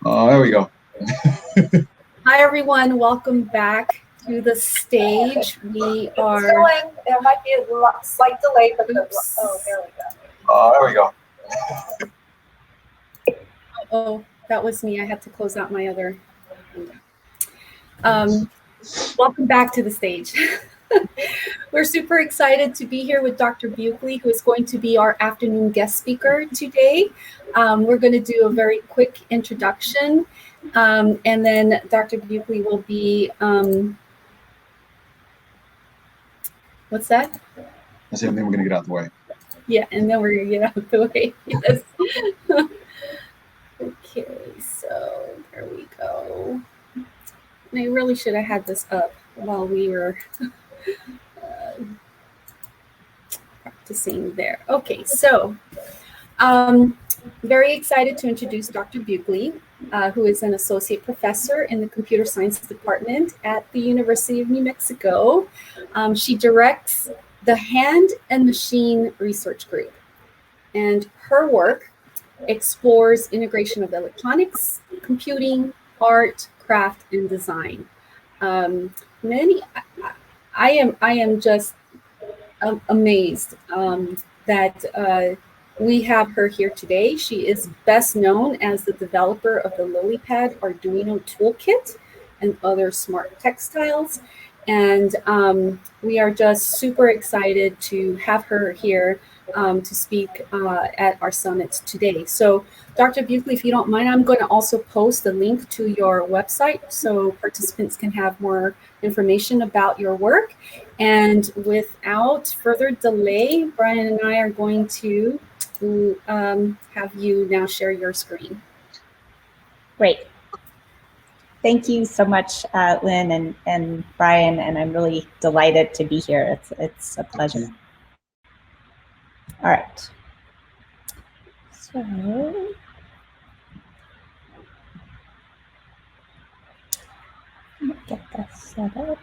There we go. Hi, everyone. Welcome back to the stage. We are. It's going. There might be a slight delay, but there we go. There we go. Oh, that was me. I had to close out my other. Welcome back to the stage. We're super excited to be here with Dr. Buechley, who is going to be our afternoon guest speaker today. We're going to do a very quick introduction, and then Dr. Buechley will be, what's that? That's the only thing we're going to get out of the way. Yeah, and then we're going to get out of the way. Yes. Okay, so there we go. And I really should have had this up while we were practicing there. Okay, so very excited to introduce Dr. Buechley, who is an associate professor in the computer science department at the University of New Mexico. She directs the Hand and Machine Research Group, and her work explores integration of electronics, computing, art, craft, and design. I am just amazed that we have her here today. She is best known as the developer of the LilyPad Arduino toolkit and other smart textiles. And we are just super excited to have her here to speak at our summit today. So Dr. Buechley, if you don't mind, I'm going to also post a link to your website so participants can have more information about your work. And without further delay, Brian and I are going to have you now share your screen. Great. Thank you so much, Lynn and Brian, and I'm really delighted to be here. It's a pleasure. All right. So let me get this set up.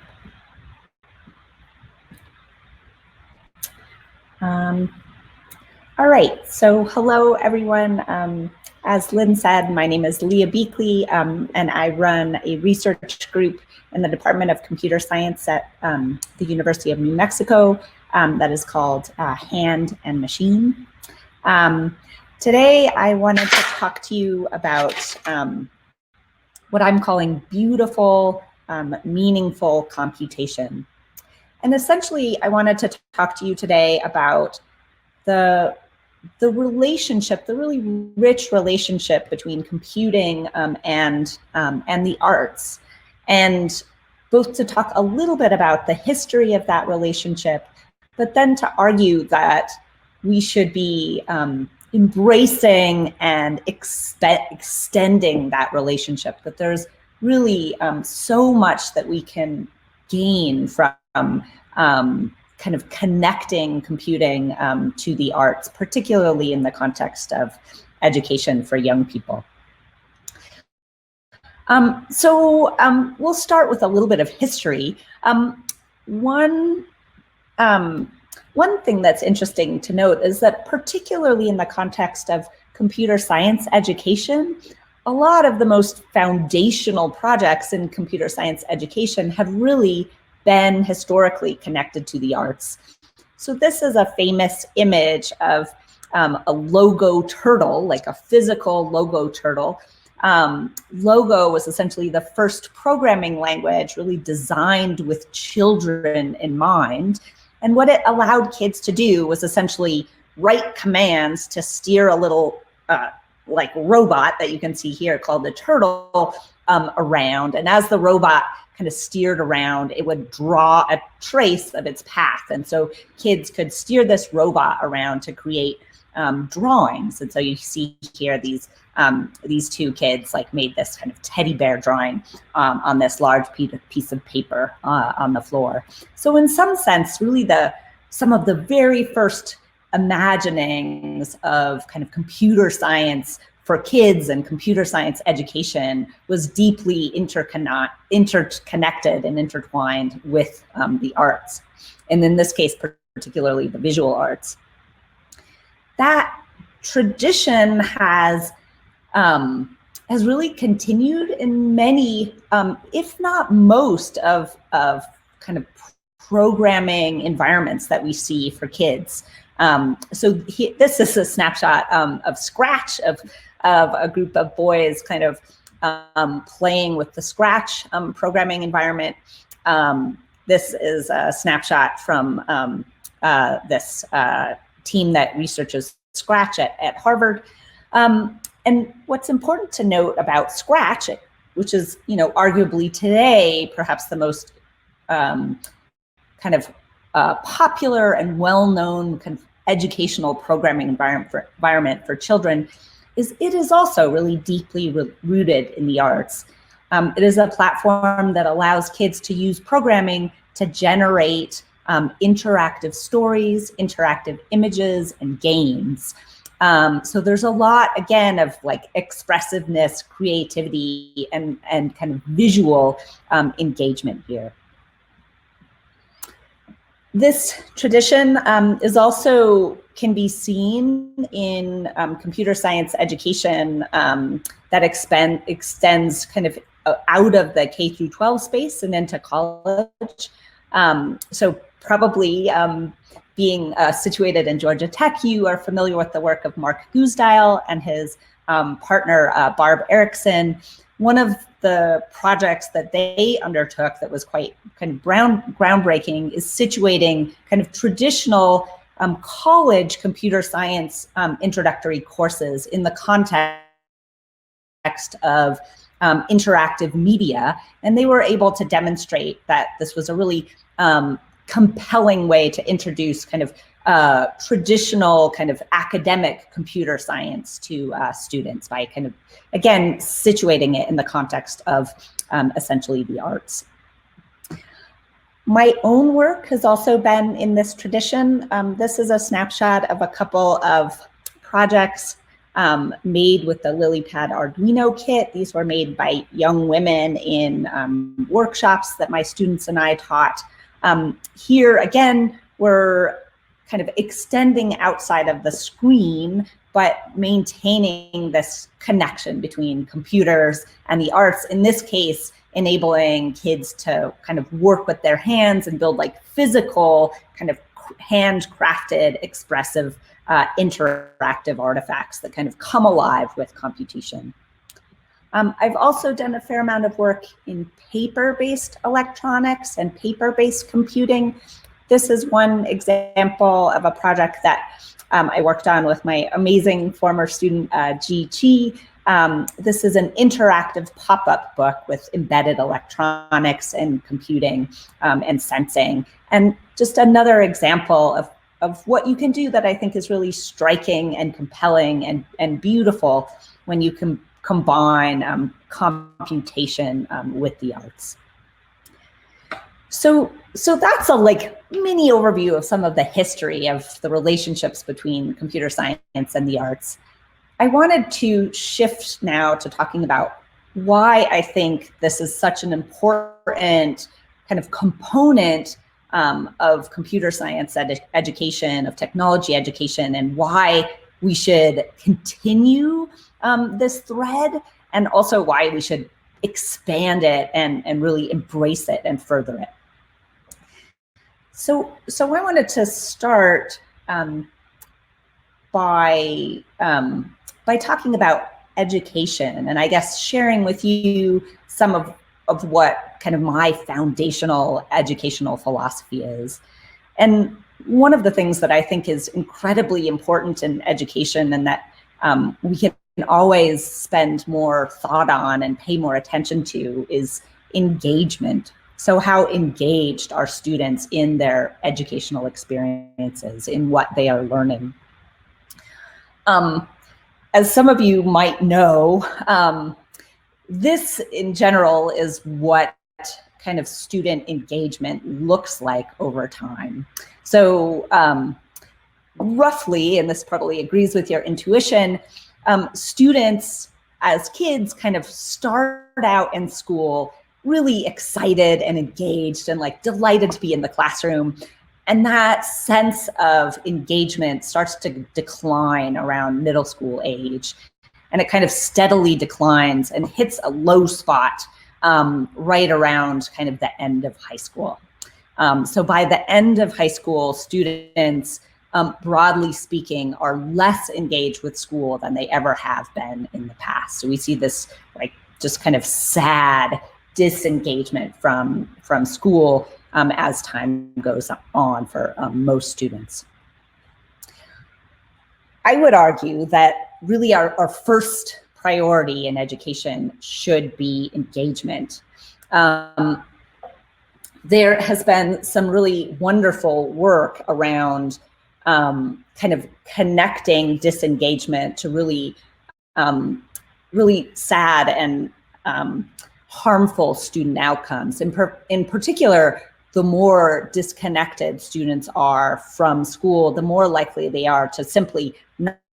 All right, so hello everyone. As Lynn said, my name is Leah Buechley, and I run a research group in the Department of Computer Science at the University of New Mexico that is called Hand and Machine. Today, I wanted to talk to you about what I'm calling beautiful, meaningful computation. And essentially, I wanted to talk to you today about the relationship, the really rich relationship between computing and the arts, and both to talk a little bit about the history of that relationship, but then to argue that we should be embracing and extending that relationship, that there's really so much that we can gain from kind of connecting computing to the arts, particularly in the context of education for young people. We'll start with a little bit of history. One thing that's interesting to note is that particularly in the context of computer science education, a lot of the most foundational projects in computer science education have really been historically connected to the arts. So this is a famous image of a Logo turtle, like a physical Logo turtle. Logo was essentially the first programming language really designed with children in mind. And what it allowed kids to do was essentially write commands to steer a little like robot that you can see here called the turtle around. And as the robot kind of steered around, it would draw a trace of its path. And so kids could steer this robot around to create drawings. And so you see here these two kids like made this kind of teddy bear drawing on this large piece of paper on the floor. So in some sense, really some of the very first imaginings of kind of computer science for kids and computer science education was deeply interconnected and intertwined with the arts, and in this case, particularly the visual arts. That tradition has has really continued in many, if not most, of kind of programming environments that we see for kids. This is a snapshot of Scratch, of a group of boys kind of playing with the Scratch programming environment. This is a snapshot from this team that researches Scratch at Harvard. And what's important to note about Scratch, which is, arguably today perhaps the most kind of popular and well-known kind of educational programming environment for children, is it is also really deeply rooted in the arts. It is a platform that allows kids to use programming to generate interactive stories, interactive images, and games. So there's a lot, again, of like expressiveness, creativity, and kind of visual engagement here. This tradition is also can be seen in computer science education that extends kind of out of the K through 12 space and into college. So probably being situated in Georgia Tech, you are familiar with the work of Mark Guzdial and his partner, Barb Erickson. One of the projects that they undertook that was quite kind of groundbreaking is situating kind of traditional college computer science introductory courses in the context of interactive media. And they were able to demonstrate that this was a really compelling way to introduce kind of traditional kind of academic computer science to students by kind of, again, situating it in the context of essentially the arts. My own work has also been in this tradition. This is a snapshot of a couple of projects made with the LilyPad Arduino kit. These were made by young women in workshops that my students and I taught. Here, again, we're kind of extending outside of the screen, but maintaining this connection between computers and the arts. In this case, enabling kids to kind of work with their hands and build like physical, kind of handcrafted, expressive, interactive artifacts that kind of come alive with computation. I've also done a fair amount of work in paper-based electronics and paper-based computing. This is one example of a project that I worked on with my amazing former student, Ji Chi. This is an interactive pop-up book with embedded electronics and computing and sensing. And just another example of what you can do that I think is really striking and compelling and beautiful when you can combine computation with the arts. So that's a like mini overview of some of the history of the relationships between computer science and the arts. I wanted to shift now to talking about why I think this is such an important kind of component of computer science education, of technology education, and why we should continue this thread, and also why we should expand it and really embrace it and further it. So I wanted to start by talking about education, and I guess sharing with you some of what kind of my foundational educational philosophy is. And one of the things that I think is incredibly important in education, and that we can always spend more thought on and pay more attention to, is engagement. So how engaged are students in their educational experiences, in what they are learning? As some of you might know, this in general is what kind of student engagement looks like over time. So roughly, and this probably agrees with your intuition, students as kids kind of start out in school really excited and engaged and like delighted to be in the classroom. And that sense of engagement starts to decline around middle school age. and it kind of steadily declines and hits a low spot right around kind of the end of high school. So by the end of high school, students, broadly speaking, are less engaged with school than they ever have been in the past. So we see this like just kind of sad disengagement from school as time goes on for most students. I would argue that really our first priority in education should be engagement. There has been some really wonderful work around kind of connecting disengagement to really, really sad and harmful student outcomes. In particular, the more disconnected students are from school, the more likely they are to simply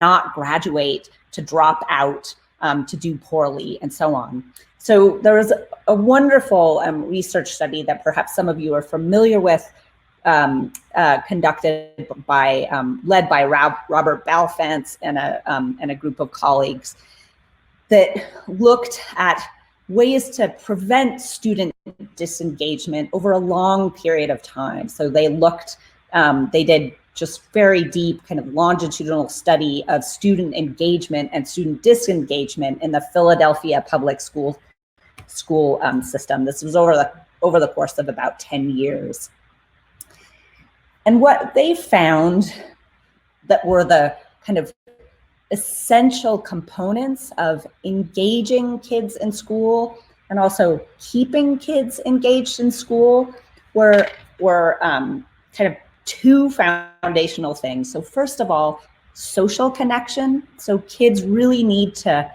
not graduate, to drop out, to do poorly, and so on. So there was a wonderful research study that perhaps some of you are familiar with, conducted by, led by Robert Balfance and a group of colleagues, that looked at ways to prevent student disengagement over a long period of time. So they looked, they did just very deep kind of longitudinal study of student engagement and student disengagement in the Philadelphia public school system. This was over the course of about 10 years. And what they found that were the kind of essential components of engaging kids in school and also keeping kids engaged in school were kind of two foundational things. So first of all, social connection. So kids really need to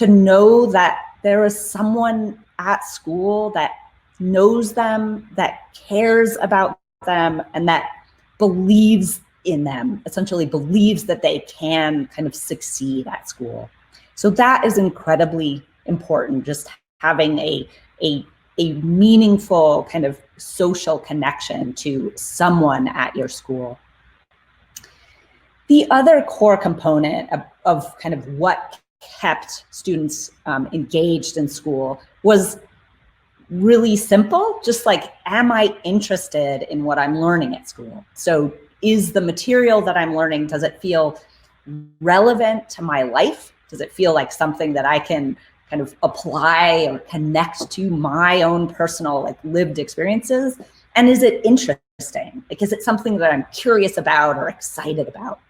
know that there is someone at school that knows them, that cares about them, and that believes in them, essentially believes that they can kind of succeed at school. So that is incredibly important, just having a meaningful kind of social connection to someone at your school. The other core component of kind of what kept students engaged in school was really simple, just like, am I interested in what I'm learning at school? So is the material that I'm learning, does it feel relevant to my life? Does it feel like something that I can kind of apply or connect to my own personal like lived experiences? And is it interesting? Like, is it something that I'm curious about or excited about?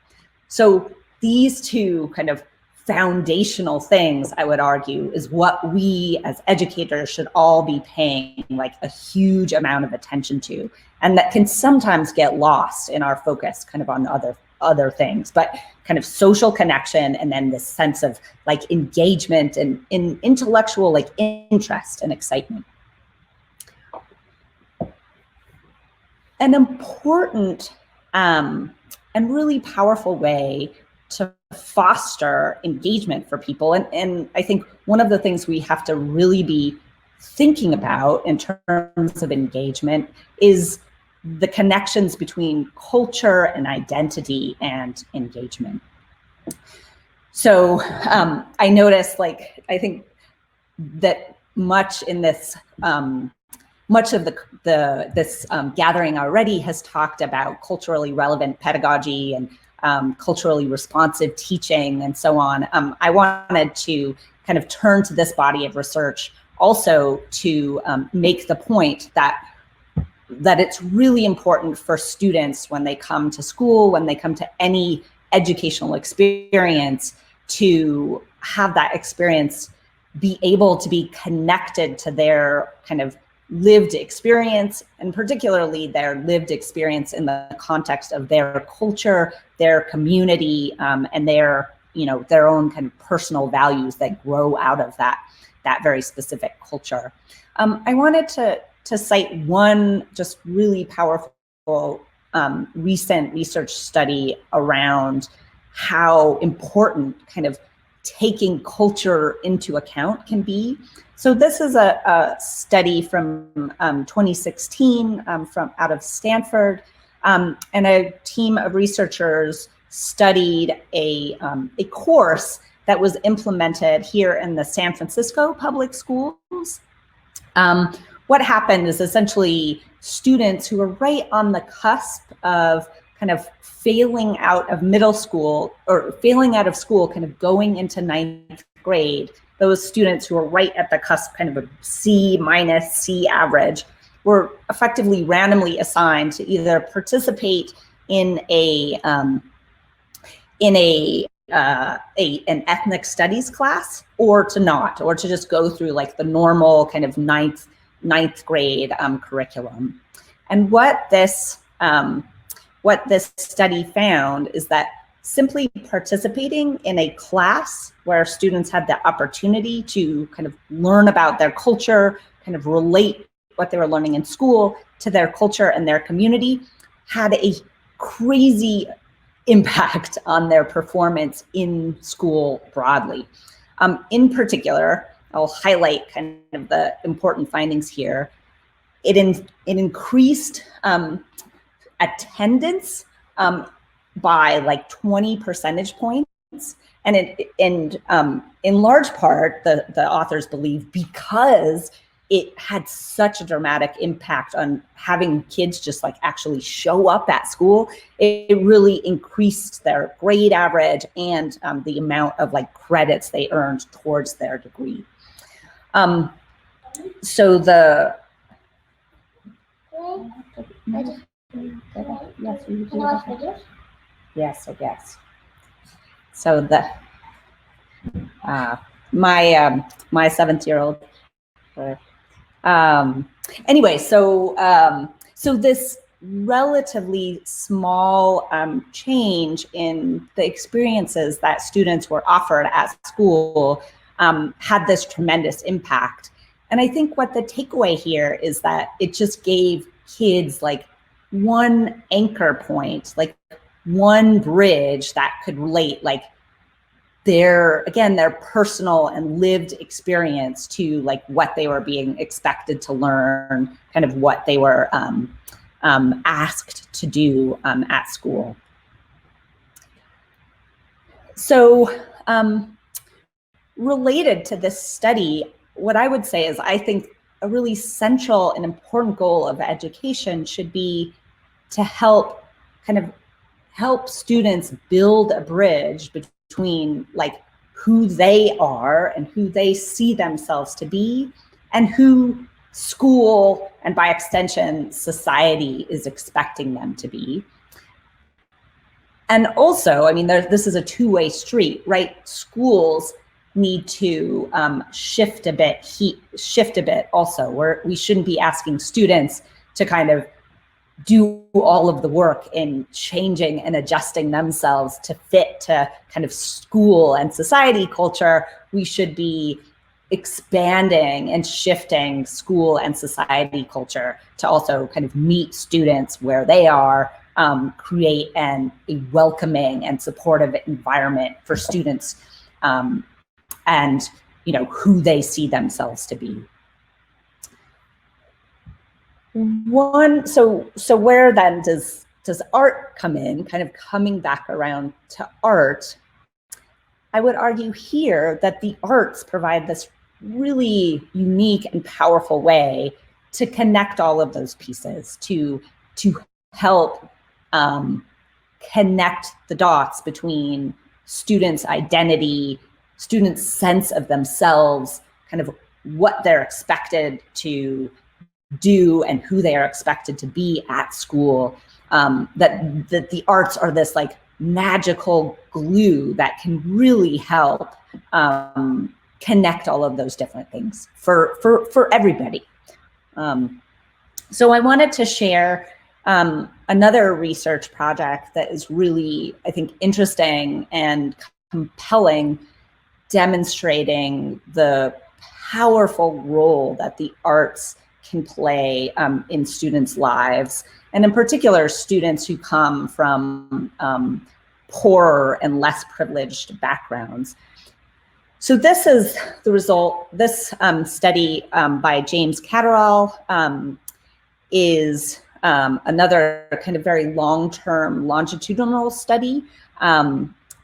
So these two kind of foundational things, I would argue, is what we as educators should all be paying like a huge amount of attention to, and that can sometimes get lost in our focus kind of on other things, but kind of social connection, and then this sense of like engagement and in intellectual like interest and excitement. An important and really powerful way to foster engagement for people. And I think one of the things we have to really be thinking about in terms of engagement is the connections between culture and identity and engagement. So I noticed, like, I think that much in this, much of this gathering already has talked about culturally relevant pedagogy and culturally responsive teaching and so on. I wanted to kind of turn to this body of research also to make the point that it's really important for students when they come to school, when they come to any educational experience, to have that experience be able to be connected to their kind of lived experience, and particularly their lived experience in the context of their culture, their community, and their, you know, their own kind of personal values that grow out of that very specific culture. I wanted to cite one just really powerful recent research study around how important kind of taking culture into account can be. So this is a study from 2016 from out of Stanford, and a team of researchers studied a course that was implemented here in the San Francisco public schools. What happened is essentially students who were right on the cusp of kind of failing out of middle school or failing out of school, kind of going into 9th grade, those students who were right at the cusp, kind of a C minus, C average, were effectively randomly assigned to either participate in an ethnic studies class, or to not, or to just go through like the normal kind of ninth grade curriculum. And what this study found is that simply participating in a class where students had the opportunity to kind of learn about their culture, kind of relate what they were learning in school to their culture and their community, had a crazy impact on their performance in school broadly. In particular, I'll highlight kind of the important findings here. It increased attendance by like 20 percentage points. And in large part, the authors believe because it had such a dramatic impact on having kids just like actually show up at school, it really increased their grade average and the amount of like credits they earned towards their degree. So the yes, I guess. So the my 7th-year-old. Anyway, so this relatively small change in the experiences that students were offered at school had this tremendous impact. And I think what the takeaway here is that it just gave kids like one anchor point, like one bridge that could relate like their personal and lived experience to like what they were being expected to learn, kind of what they were asked to do at school. So related to this study, what I would say is I think a really central and important goal of education should be to help students build a bridge between like who they are and who they see themselves to be and who school and by extension society is expecting them to be. And also, I mean, this is a two-way street, right? Schools need to shift a bit also, where we shouldn't be asking students to kind of do all of the work in changing and adjusting themselves to fit to kind of school and society culture. We should be expanding and shifting school and society culture to also kind of meet students where they are, create a welcoming and supportive environment for students and who they see themselves to be. So where then does art come in, kind of coming back around to art? I would argue here that the arts provide this really unique and powerful way to connect all of those pieces, to help connect the dots between students' identity, students' sense of themselves, kind of what they're expected to do and who they are expected to be at school, that the arts are this like magical glue that can really help connect all of those different things for everybody. So I wanted to share another research project that is really, I think, interesting and compelling, demonstrating the powerful role that the arts can play in students' lives, and in particular, students who come from poorer and less privileged backgrounds. So this is the result. This study by James Catterall is another kind of very long-term longitudinal study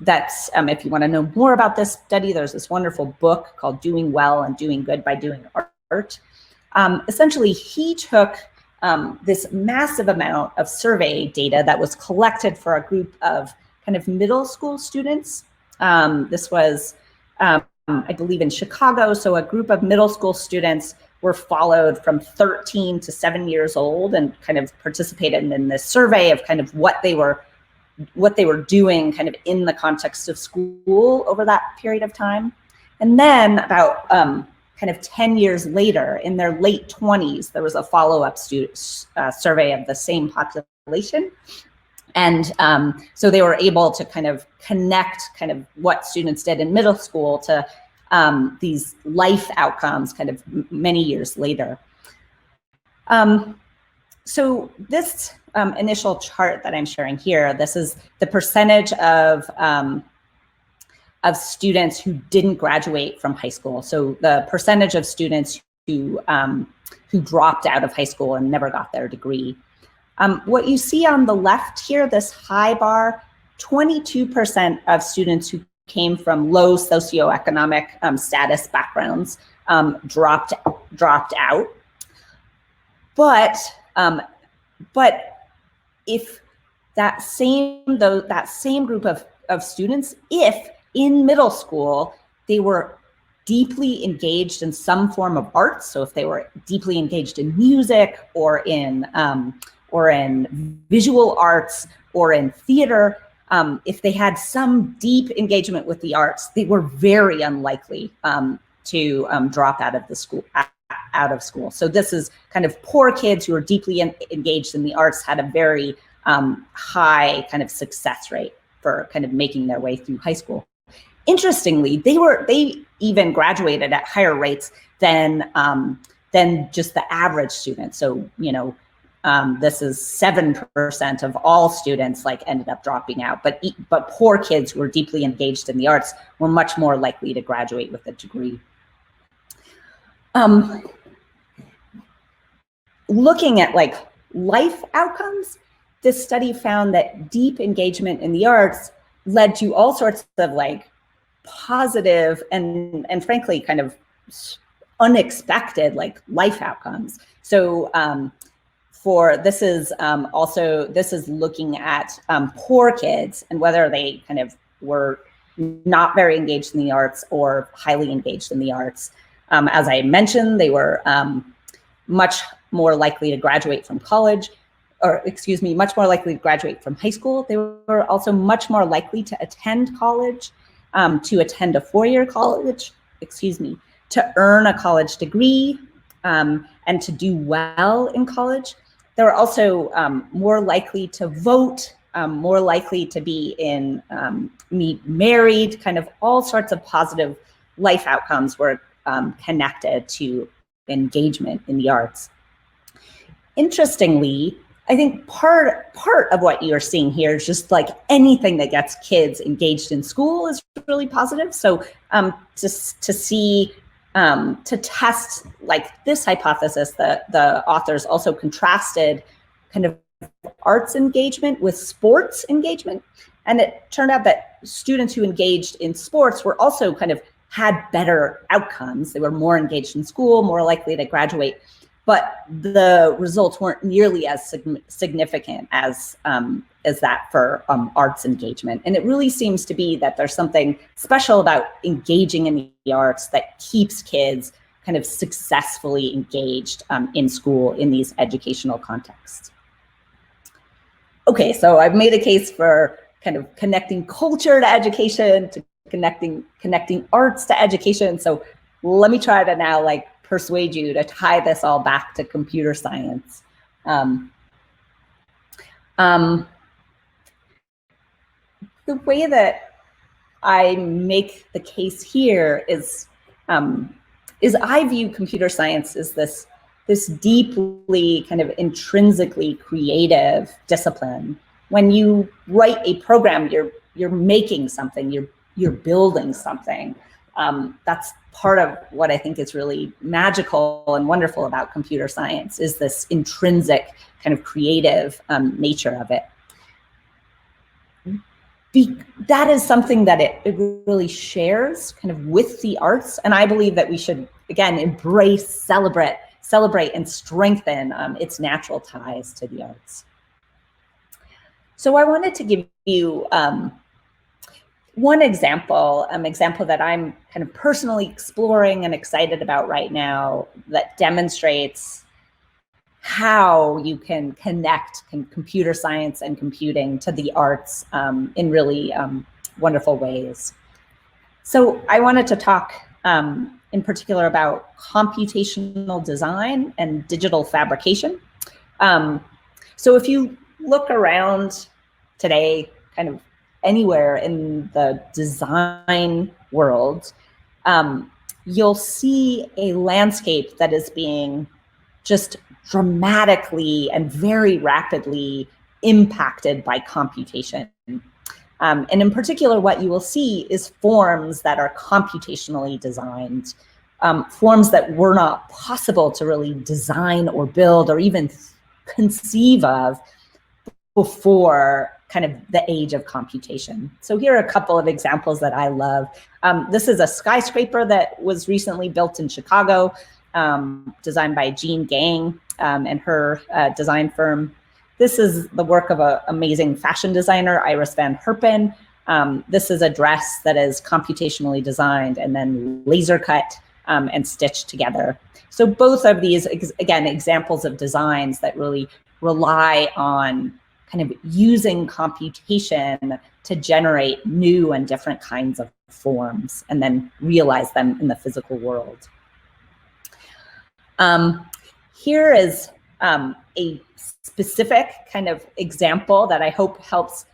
That's if you want to know more about this study, there's this wonderful book called Doing Well and Doing Good by Doing Art. Essentially, he took this massive amount of survey data that was collected for a group of kind of middle school students. This was, I believe, in Chicago. So a group of middle school students were followed from 13 to 7 years old and kind of participated in this survey of kind of what they were doing kind of in the context of school over that period of time. And then about kind of 10 years later, in their late 20s, there was a follow-up survey of the same population. And so they were able to kind of connect kind of what students did in middle school to these life outcomes kind of many years later. So this initial chart that I'm sharing here, this is the percentage of students who didn't graduate from high school. So the percentage of students who dropped out of high school and never got their degree. What you see on the left here, this high bar, 22% of students who came from low socioeconomic status backgrounds dropped out. But if that same group of students, if in middle school they were deeply engaged in some form of art, so if they were deeply engaged in music or in visual arts or in theater, if they had some deep engagement with the arts, they were very unlikely to drop out of school. So this is kind of poor kids who are deeply engaged in the arts had a very high kind of success rate for kind of making their way through high school. Interestingly, they even graduated at higher rates than just the average student. So, you know, this is 7% of all students like ended up dropping out, but poor kids who were deeply engaged in the arts were much more likely to graduate with a degree. Looking at like life outcomes, this study found that deep engagement in the arts led to all sorts of like positive and frankly kind of unexpected like life outcomes. So this is looking at poor kids and whether they kind of were not very engaged in the arts or highly engaged in the arts. As I mentioned, they were much more likely to graduate from college, or excuse me, much more likely to graduate from high school. They were also much more likely to attend college, to attend a four-year college, to earn a college degree, and to do well in college. They were also more likely to vote, more likely to be married, kind of all sorts of positive life outcomes were connected to engagement in the arts. Interestingly, I think part of what you're seeing here is just like anything that gets kids engaged in school is really positive. So to test like this hypothesis, the authors also contrasted kind of arts engagement with sports engagement. And it turned out that students who engaged in sports were also kind of had better outcomes. They were more engaged in school, more likely to graduate, but the results weren't nearly as significant as that for arts engagement. And it really seems to be that there's something special about engaging in the arts that keeps kids kind of successfully engaged in school in these educational contexts. Okay, so I've made a case for kind of connecting culture to education, to connecting arts to education. So let me try to now like persuade you to tie this all back to computer science. The way that I make the case here is I view computer science as this deeply kind of intrinsically creative discipline. When you write a program, you're making something, you're building something. That's part of what I think is really magical and wonderful about computer science, is this intrinsic kind of creative nature of it. that is something that it really shares kind of with the arts. And I believe that we should, again, embrace, celebrate, and strengthen its natural ties to the arts. So I wanted to give you one example that I'm kind of personally exploring and excited about right now that demonstrates how you can connect computer science and computing to the arts in really wonderful ways. So I wanted to talk in particular about computational design and digital fabrication. So if you look around today, kind of anywhere in the design world, you'll see a landscape that is being just dramatically and very rapidly impacted by computation. And in particular, what you will see is forms that are computationally designed, forms that were not possible to really design or build or even conceive of before kind of the age of computation. So here are a couple of examples that I love. This is a skyscraper that was recently built in Chicago, designed by Jean Gang and her design firm. This is the work of an amazing fashion designer, Iris Van Herpen. This is a dress that is computationally designed and then laser cut and stitched together. So both of these, again, examples of designs that really rely on kind of using computation to generate new and different kinds of forms and then realize them in the physical world. Here is a specific kind of example that I hope helps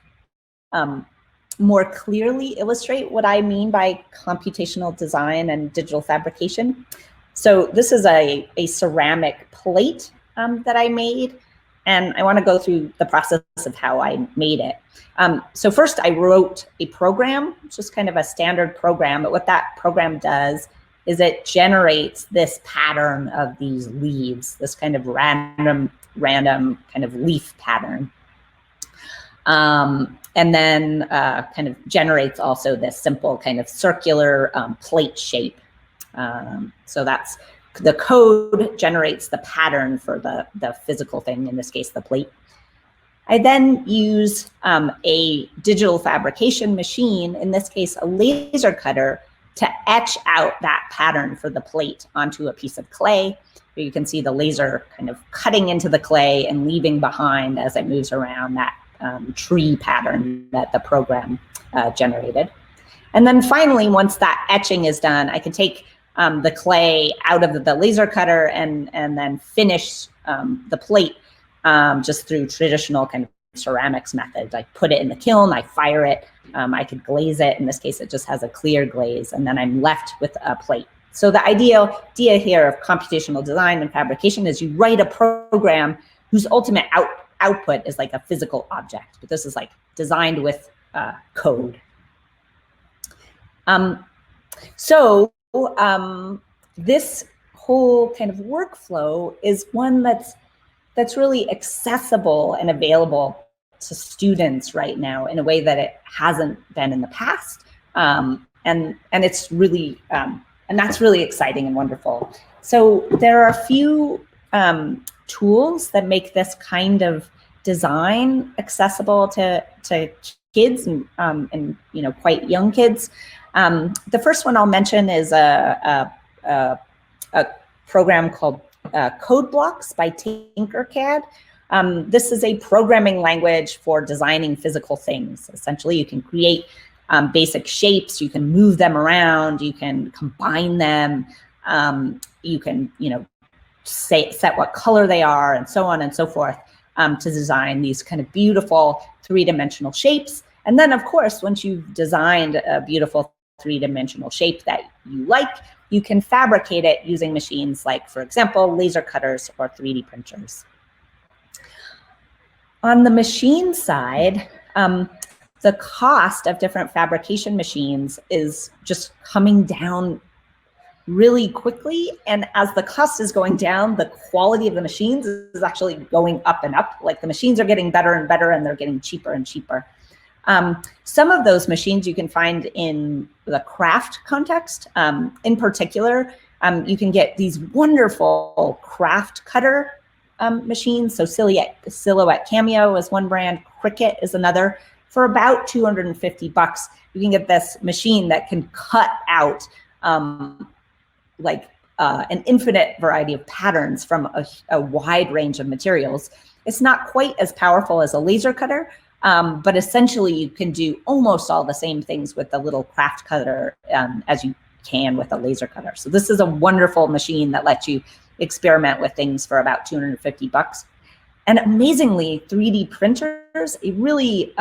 more clearly illustrate what I mean by computational design and digital fabrication. So this is a ceramic plate that I made, and I want to go through the process of how I made it. So first I wrote a program, just kind of a standard program, but what that program does is it generates this pattern of these leaves, this kind of random kind of leaf pattern. And then kind of generates also this simple kind of circular plate shape. So that's the code generates the pattern for the physical thing, in this case, the plate. I then use a digital fabrication machine, in this case, a laser cutter, to etch out that pattern for the plate onto a piece of clay. You can see the laser kind of cutting into the clay and leaving behind as it moves around that tree pattern that the program generated. And then finally, once that etching is done, I can take the clay out of the laser cutter and then finish the plate just through traditional kind of ceramics methods. I put it in the kiln, I fire it, I could glaze it. In this case, it just has a clear glaze, and then I'm left with a plate. So the idea here of computational design and fabrication is you write a program whose ultimate output is like a physical object, but this is like designed with code. This whole kind of workflow is one that's really accessible and available to students right now in a way that it hasn't been in the past. And it's really, and that's really exciting and wonderful. So there are a few tools that make this kind of design accessible to kids and you know, quite young kids. The first one I'll mention is a program called Code Blocks by Tinkercad. This is a programming language for designing physical things. Essentially, you can create basic shapes, you can move them around, you can combine them, you can, you know, set what color they are, and so on and so forth, to design these kind of beautiful three-dimensional shapes. And then, of course, once you've designed a beautiful three-dimensional shape that you like, you can fabricate it using machines like, for example, laser cutters or 3D printers. On the machine side, the cost of different fabrication machines is just coming down really quickly. And as the cost is going down, the quality of the machines is actually going up and up. Like the machines are getting better and better, and they're getting cheaper and cheaper. Some of those machines you can find in the craft context. In particular, you can get these wonderful craft cutter machines. So Silhouette Cameo is one brand, Cricut is another. For about $250, you can get this machine that can cut out an infinite variety of patterns from a wide range of materials. It's not quite as powerful as a laser cutter, but essentially you can do almost all the same things with the little craft cutter as you can with a laser cutter. So this is a wonderful machine that lets you experiment with things for about $250. And amazingly, 3D printers, a really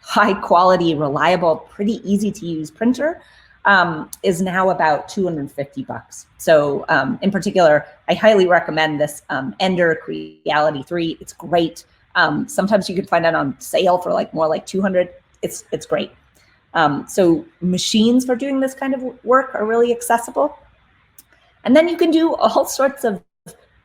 high quality, reliable, pretty easy to use printer is now about $250. So in particular, I highly recommend this Ender Creality 3. It's great. Sometimes you can find it on sale for more like $200. It's great. So machines for doing this kind of work are really accessible. And then you can do all sorts of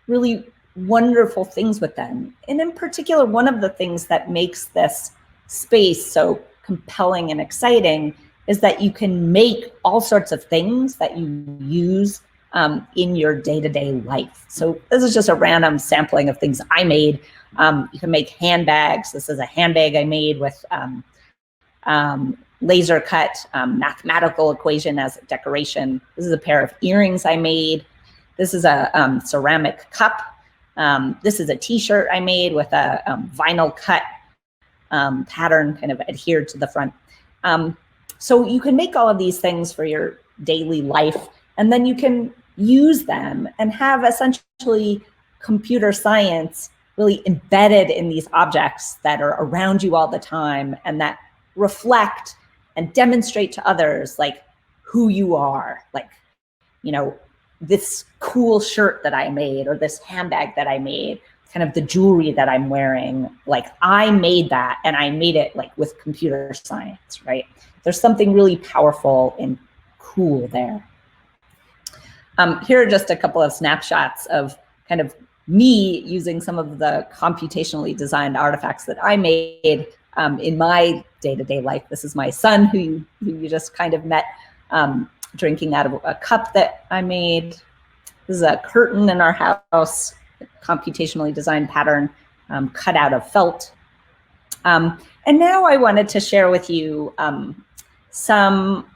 really wonderful things with them. And in particular, one of the things that makes this space so compelling and exciting is that you can make all sorts of things that you use in your day-to-day life. So this is just a random sampling of things I made. You can make handbags. This is a handbag I made with laser cut mathematical equation as a decoration. This is a pair of earrings I made. This is a ceramic cup. This is a t-shirt I made with a vinyl cut pattern kind of adhered to the front. So you can make all of these things for your daily life, and then you can use them and have essentially computer science really embedded in these objects that are around you all the time and that reflect and demonstrate to others who you are, this cool shirt that I made or this handbag that I made, kind of the jewelry that I'm wearing, I made that and I made it with computer science, right? There's something really powerful and cool there. Here are just a couple of snapshots of kind of me using some of the computationally designed artifacts that I made in my day-to-day life. This is my son who you just kind of met drinking out of a cup that I made. This is a curtain in our house, a computationally designed pattern cut out of felt. And now I wanted to share with you some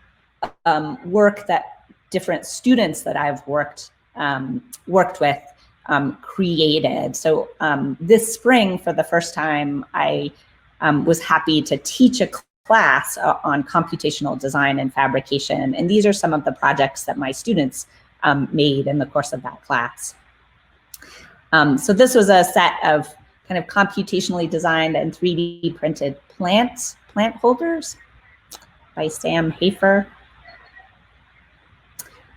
work that different students that I've worked with created. So this spring, for the first time, I was happy to teach a class on computational design and fabrication. And these are some of the projects that my students made in the course of that class. So this was a set of kind of computationally designed and 3D printed plant holders by Sam Hafer.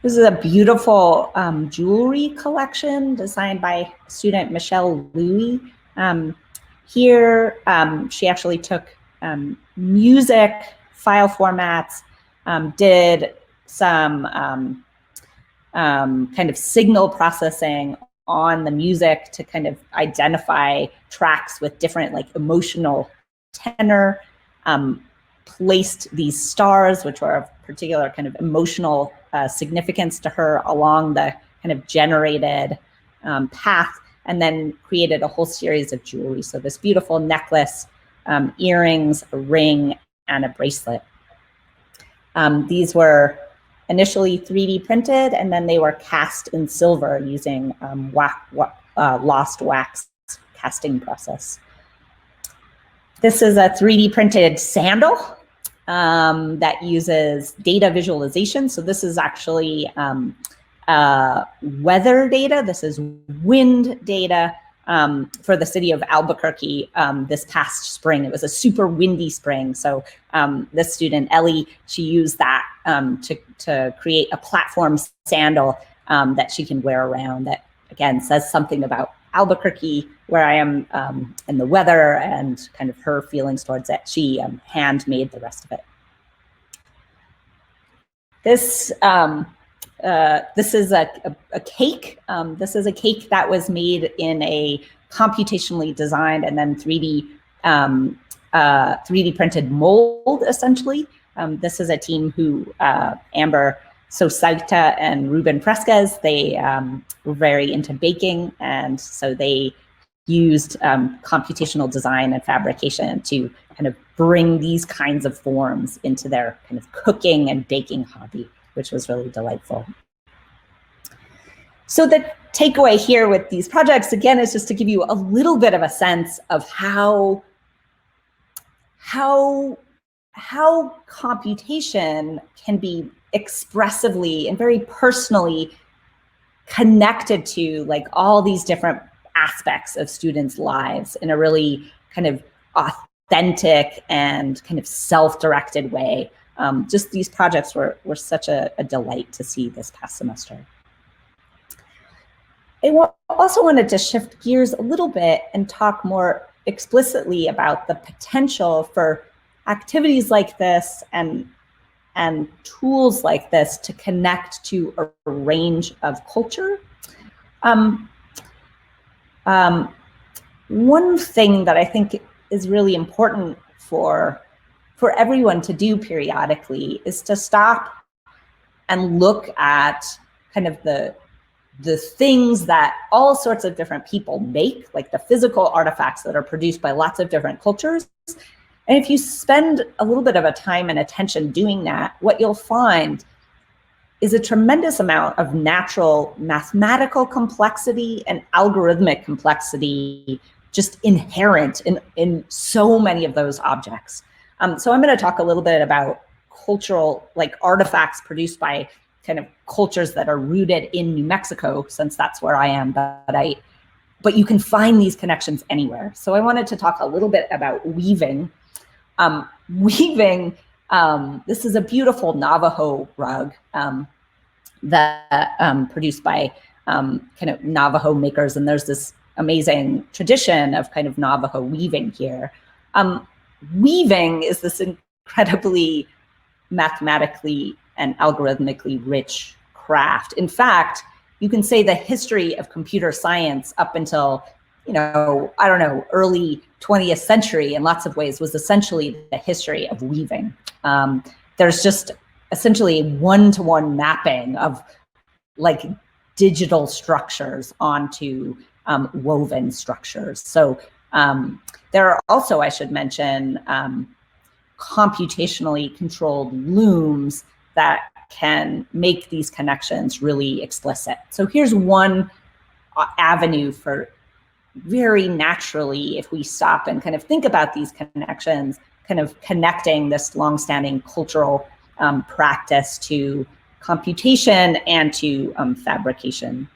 This is a beautiful jewelry collection designed by student Michelle Louie. Here, she actually took music file formats, did some kind of signal processing on the music to kind of identify tracks with different emotional tenor, placed these stars, which were of particular kind of emotional significance to her along the kind of generated path, and then created a whole series of jewelry. So this beautiful necklace, earrings, a ring, and a bracelet. These were initially 3D printed, and then they were cast in silver using lost wax casting process. This is a 3D printed sandal that uses data visualization. So this is actually weather data. This is wind data for the city of Albuquerque this past spring. It was a super windy spring. So this student, Ellie, she used that to create a platform sandal that she can wear around that, again, says something about Albuquerque, where I am, and the weather and kind of her feelings towards it. She handmade the rest of it. This is a cake. This is a cake that was made in a computationally designed and then 3D 3D printed mold, essentially. This is a team who, Amber Sosaita and Ruben Fresquez, they were very into baking, and so they used computational design and fabrication to kind of bring these kinds of forms into their kind of cooking and baking hobby, which was really delightful. So the takeaway here with these projects, again, is just to give you a little bit of a sense of how computation can be expressively and very personally connected to like all these different aspects of students' lives in a really kind of authentic and kind of self-directed way. Just these projects were such a delight to see this past semester. I also wanted to shift gears a little bit and talk more explicitly about the potential for activities like this and tools like this to connect to a range of culture. One thing that I think is really important for everyone to do periodically is to stop and look at kind of the things that all sorts of different people make, like the physical artifacts that are produced by lots of different cultures. And if you spend a little bit of a time and attention doing that, what you'll find is a tremendous amount of natural mathematical complexity and algorithmic complexity just inherent in so many of those objects. So I'm going to talk a little bit about cultural, like artifacts produced by kind of cultures that are rooted in New Mexico, since that's where I am, but you can find these connections anywhere. So I wanted to talk a little bit about weaving. This is a beautiful Navajo rug that produced by kind of Navajo makers, and there's this amazing tradition of kind of Navajo weaving here. Weaving is this incredibly mathematically and algorithmically rich craft. In fact, you can say the history of computer science up until, I don't know, early 20th century in lots of ways was essentially the history of weaving. There's just essentially a one-to-one mapping of like digital structures onto woven structures. So there are also, I should mention, computationally controlled looms that can make these connections really explicit. So here's one avenue for very naturally, if we stop and kind of think about these connections, kind of connecting this longstanding cultural practice to computation and to fabrication.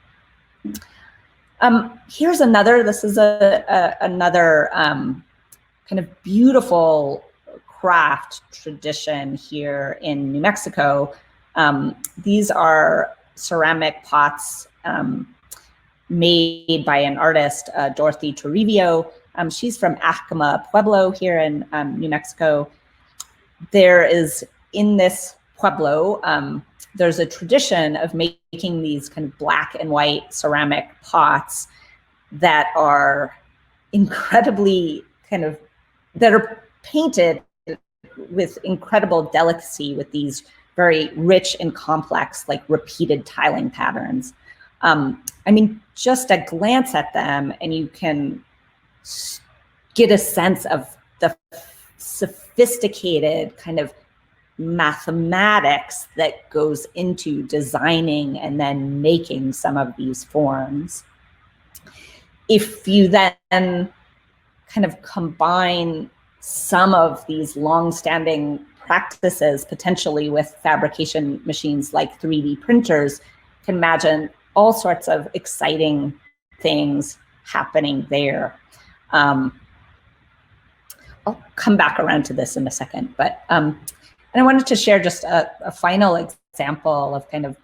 Here's another, this is another kind of beautiful craft tradition here in New Mexico. These are ceramic pots made by an artist, Dorothy Toribio. She's from Acoma Pueblo here in New Mexico. There is, in this Pueblo, there's a tradition of making these kind of black and white ceramic pots that are incredibly that are painted with incredible delicacy with these very rich and complex, like repeated tiling patterns. I mean, just a glance at them and you can get a sense of the sophisticated kind of mathematics that goes into designing and then making some of these forms. If you then kind of combine some of these long-standing practices potentially with fabrication machines like 3D printers, you can imagine all sorts of exciting things happening there. I'll come back around to this in a second, but and I wanted to share just a final example of kind of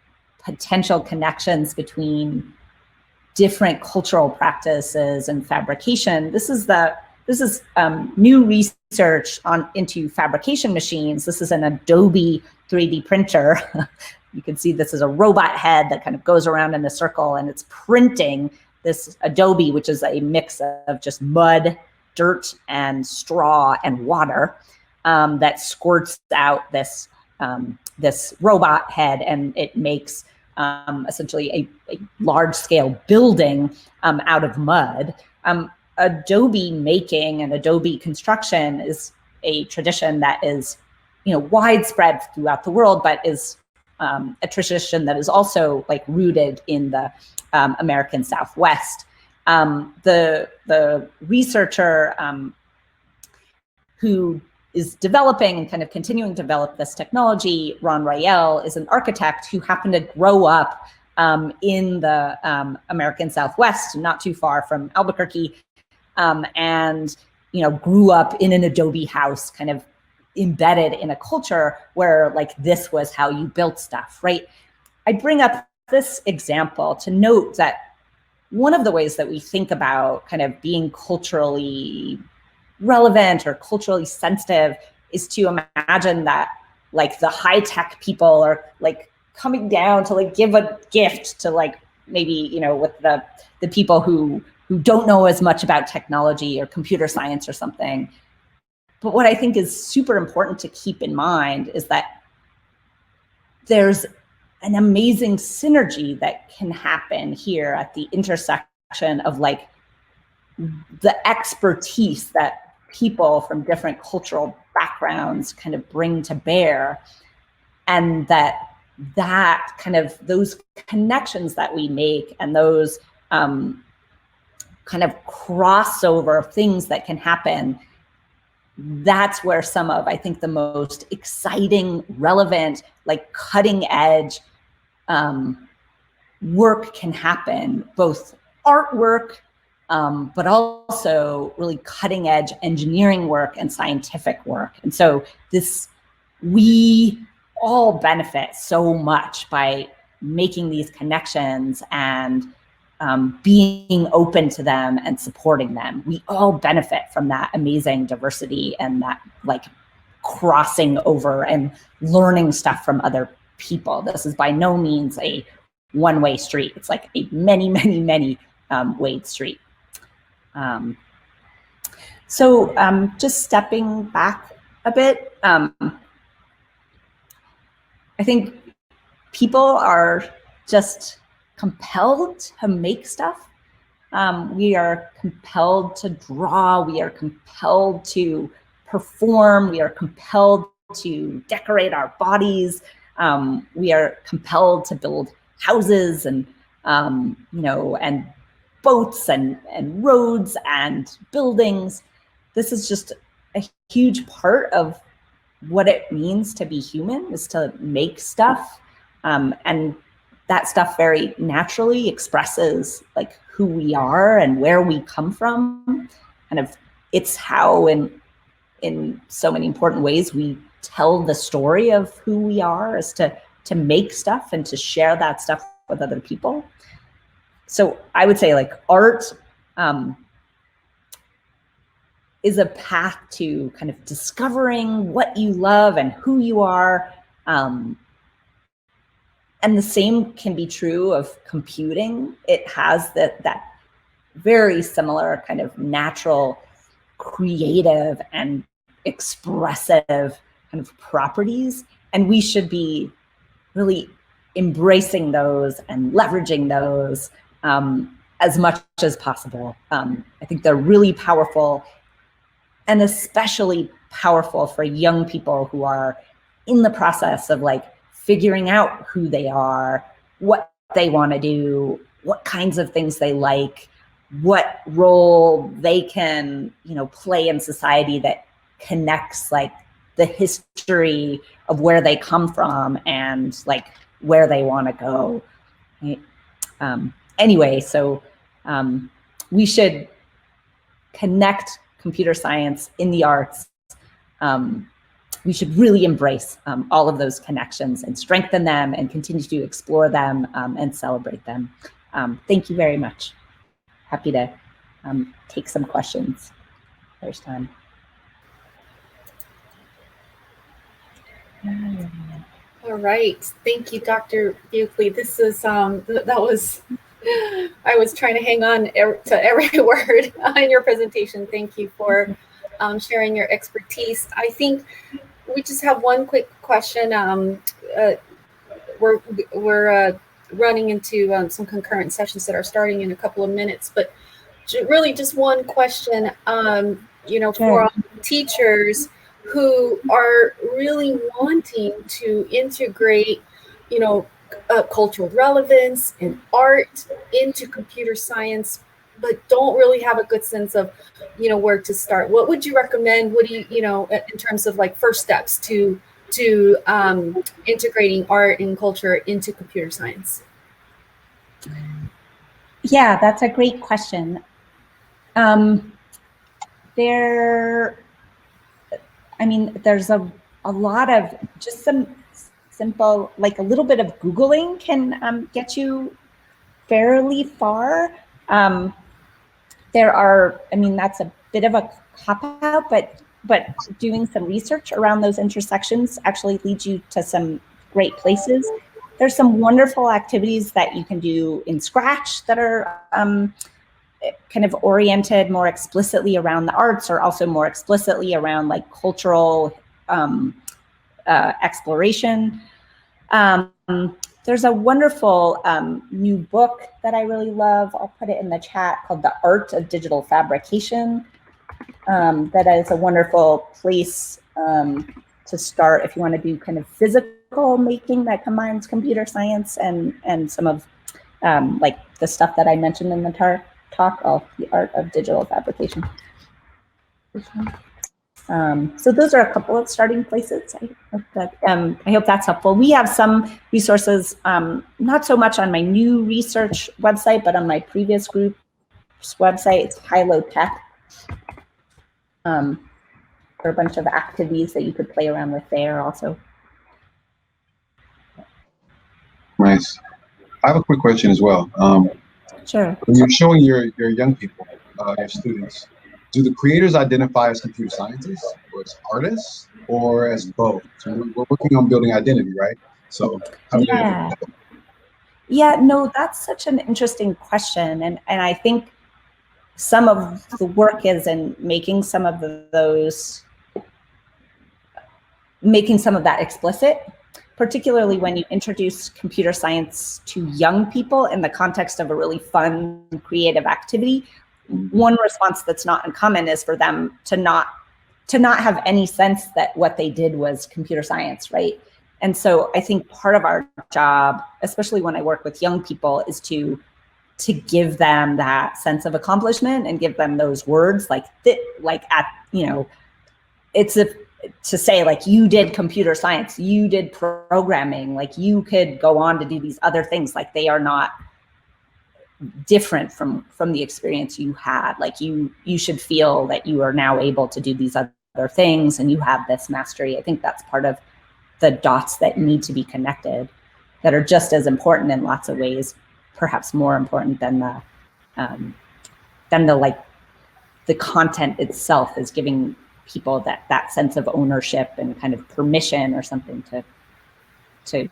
potential connections between different cultural practices and fabrication. This is new research into fabrication machines. This is an Adobe 3D printer. You can see this is a robot head that kind of goes around in a circle and it's printing this Adobe, which is a mix of just mud dirt and straw and water that squirts out this this robot head, and it makes essentially a large-scale building out of mud. Adobe making and Adobe construction is a tradition that is, widespread throughout the world, but is a tradition that is also like rooted in the American Southwest. The researcher who is developing and kind of continuing to develop this technology, Ron Rael, is an architect who happened to grow up in the American Southwest, not too far from Albuquerque, and grew up in an Adobe house, kind of embedded in a culture where like this was how you built stuff, right? I bring up this example to note that one of the ways that we think about kind of being culturally relevant or culturally sensitive is to imagine that like the high-tech people are like coming down to like give a gift to like maybe, with the people who don't know as much about technology or computer science or something. But what I think is super important to keep in mind is that there's an amazing synergy that can happen here at the intersection of like the expertise that people from different cultural backgrounds kind of bring to bear, and that kind of those connections that we make and those kind of crossover things that can happen, that's where some of, I think, the most exciting, relevant, like cutting edge work can happen, both artwork, but also really cutting edge engineering work and scientific work. And so we all benefit so much by making these connections and being open to them and supporting them. We all benefit from that amazing diversity and that like crossing over and learning stuff from other people. This is by no means a one-way street. It's like a many way street. So just stepping back a bit, I think people are just compelled to make stuff. We are compelled to draw. We are compelled to perform. We are compelled to decorate our bodies. We are compelled to build houses and and boats and roads and buildings. This is just a huge part of what it means to be human, is to make stuff. And that stuff very naturally expresses like who we are and where we come from. Kind of, it's how in so many important ways we tell the story of who we are, is to make stuff and to share that stuff with other people. So I would say like art is a path to kind of discovering what you love and who you are. And the same can be true of computing. It has that very similar kind of natural, creative and expressive kind of properties. And we should be really embracing those and leveraging those as much as possible. I think they're really powerful, and especially powerful for young people who are in the process of like figuring out who they are, what they want to do, what kinds of things they like, what role they can, play in society that connects like the history of where they come from and like where they want to go. Right? Anyway, so we should connect computer science in the arts. We should really embrace all of those connections and strengthen them and continue to explore them and celebrate them. Thank you very much. Happy to take some questions. There's time. All right, thank you, Dr. Buechley. This is that was I was trying to hang on to every word in your presentation. Thank you for sharing your expertise. I think we just have one quick question. We're running into some concurrent sessions that are starting in a couple of minutes, but really just one question, for teachers who are really wanting to integrate, cultural relevance and art into computer science, but don't really have a good sense of, where to start. What would you recommend? What do you, in terms of like first steps to integrating art and culture into computer science? Yeah, that's a great question. There's a lot of just some simple, like a little bit of Googling can get you fairly far. That's a bit of a cop-out, but doing some research around those intersections actually leads you to some great places. There's some wonderful activities that you can do in Scratch that are kind of oriented more explicitly around the arts, or also more explicitly around like cultural exploration. There's a wonderful new book that I really love. I'll put it in the chat, called The Art of Digital Fabrication. That is a wonderful place to start if you want to do kind of physical making that combines computer science and some of like the stuff that I mentioned in the talk, The Art of Digital Fabrication. So those are a couple of starting places. I hope that's helpful. We have some resources, not so much on my new research website, but on my previous group's website. It's High-Low Tech. For a bunch of activities that you could play around with there also. Nice. I have a quick question as well. Sure. When you're showing your young people, your students, do the creators identify as computer scientists, or as artists, or as both? So we're working on building identity, right? So how do Yeah. Yeah, no, that's such an interesting question. And I think some of the work is in making some of that explicit, particularly when you introduce computer science to young people in the context of a really fun, creative activity. One response that's not uncommon is for them to not have any sense that what they did was computer science, right? And so I think part of our job, especially when I work with young people, is to give them that sense of accomplishment and give them those words to say, like, you did computer science, you did programming, like you could go on to do these other things. Like, they are not different from the experience you had. Like, you should feel that you are now able to do these other things and you have this mastery. I think that's part of the dots that need to be connected, that are just as important in lots of ways, perhaps more important than the content itself is giving people that sense of ownership and kind of permission or something to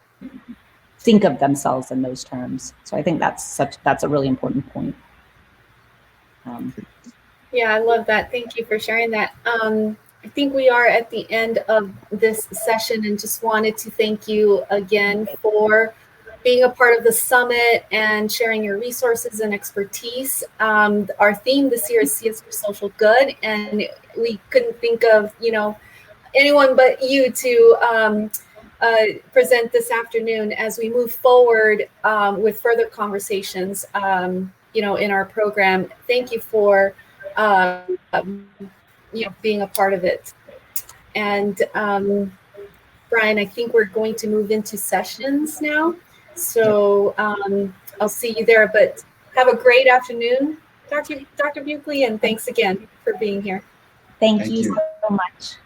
think of themselves in those terms. So I think that's a really important point. Yeah, I love that. Thank you for sharing that. I think we are at the end of this session, and just wanted to thank you again for being a part of the summit and sharing your resources and expertise. Our theme this year is CS for Social Good, and we couldn't think of anyone but you to present this afternoon as we move forward with further conversations in our program. Thank you for being a part of it. And Brian, I think we're going to move into sessions now. So I'll see you there, but have a great afternoon, Dr. Buechley, and thanks again for being here. Thank you so much.